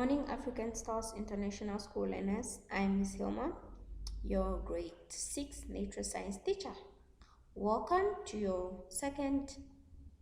morning, African Stars International School learners. I'm Miss Hilma, your grade 6 nature science teacher. Welcome to your second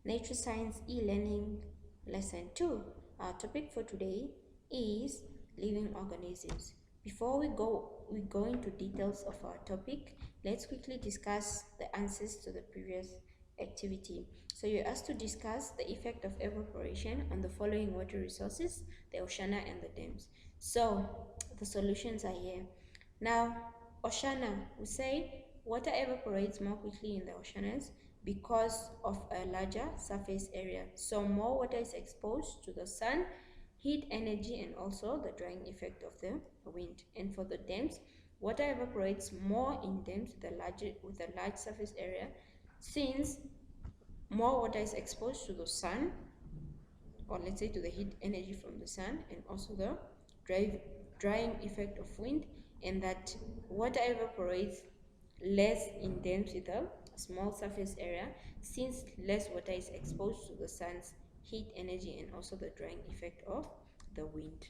nature science e-learning lesson 2. Our topic for today is living organisms. Before we go into details of our topic, let's quickly discuss the answers to the previous activity. So you're asked to discuss the effect of evaporation on the following water resources, the oceana and the dams. So the solutions are here. Now, oceana, we say water evaporates more quickly in the oceans because of a larger surface area. So more water is exposed to the sun, heat energy, and also the drying effect of the wind. And for the dams, water evaporates more in dams with a large surface area, since more water is exposed to the sun, or let's say to the heat energy from the sun, and also the drying effect of wind, and that water evaporates less in dams with a small surface area, since less water is exposed to the sun's heat energy and also the drying effect of the wind.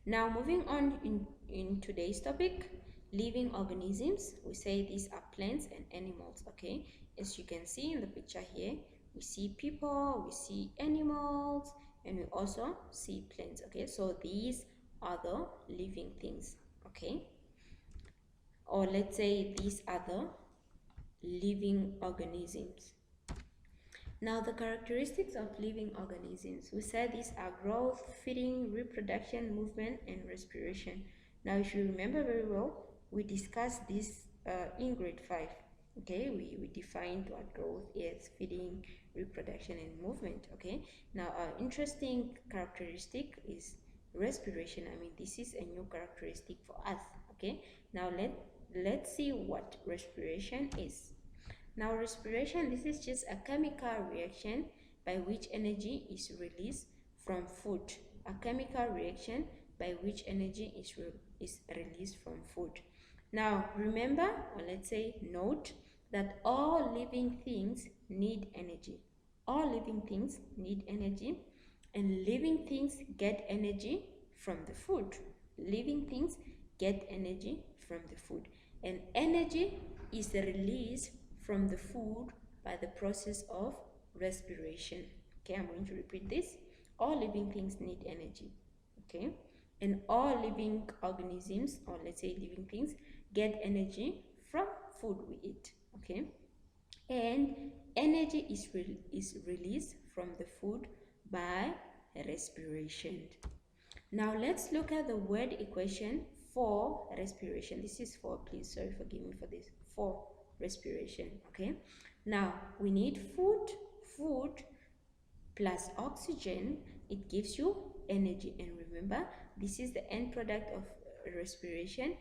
Now moving on in today's topic, living organisms, we say these are plants and animals. Okay, as you can see in the picture here, we see people, we see animals, and we also see plants. Okay, so these are the living things. Okay, or let's say these are the living organisms. Now, the characteristics of living organisms, we said these are growth, feeding, reproduction, movement, and respiration. Now, if you remember very well, we discussed this in grade 5. Okay, we defined what growth is, feeding, reproduction, and movement. Okay, now our interesting characteristic is respiration. I mean, this is a new characteristic for us. Okay, now let's see what respiration is. Now, respiration, this is just a chemical reaction by which energy is released from food. A chemical reaction by which energy is released from food. Now, remember, or let's say note, that all living things need energy. All living things need energy, and living things get energy from the food. Living things get energy from the food, and energy is released from the food by the process of respiration. Okay, I'm going to repeat this. All living things need energy. Okay, and all living organisms, or let's say living things, get energy from food we eat. Okay, and energy is released from the food by respiration. Now let's look at the word equation for respiration. This is for, please, sorry, forgive me for this, for respiration. Okay, now we need food plus oxygen, it gives you energy. And remember, this is the end product of respiration,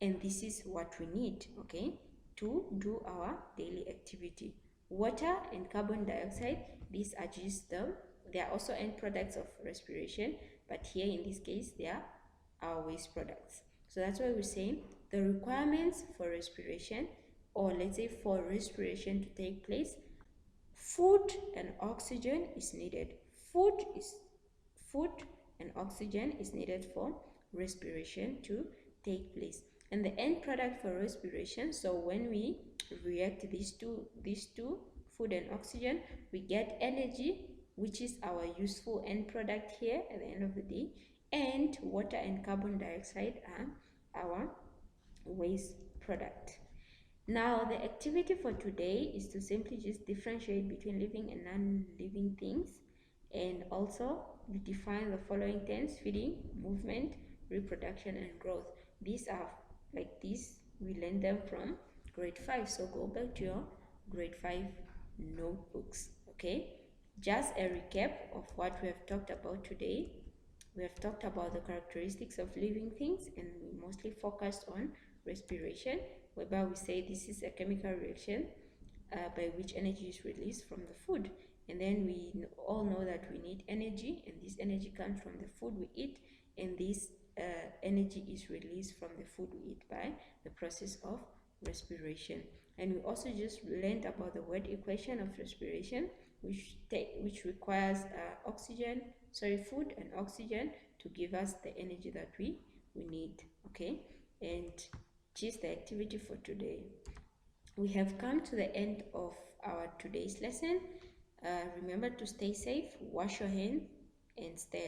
and this is what we need, okay, to do our daily activity. Water and carbon dioxide, these are just they are also end products of respiration, but here in this case they are our waste products. So that's why we say the requirements for respiration, or let's say for respiration to take place, food and oxygen is needed. Food and oxygen is needed for respiration to take place. And the end product for respiration, so when we react these two, food and oxygen, we get energy, which is our useful end product here at the end of the day, and water and carbon dioxide are our waste product. Now, the activity for today is to simply just differentiate between living and non-living things, and also we define the following terms: feeding, movement, reproduction, and growth. These are like this, we learned them from grade 5. So go back to your grade 5 notebooks. Okay, just a recap of what we have talked about today. We have talked about the characteristics of living things, and we mostly focused on respiration, whereby we say this is a chemical reaction by which energy is released from the food. And then we all know that we need energy, and this energy comes from the food we eat, and this energy is released from the food we eat by the process of respiration. And we also just learned about the word equation of respiration, which requires oxygen, food and oxygen to give us the energy that we need. Okay, and this is the activity for today. We have come to the end of our today's lesson. Remember to stay safe, wash your hands, and stay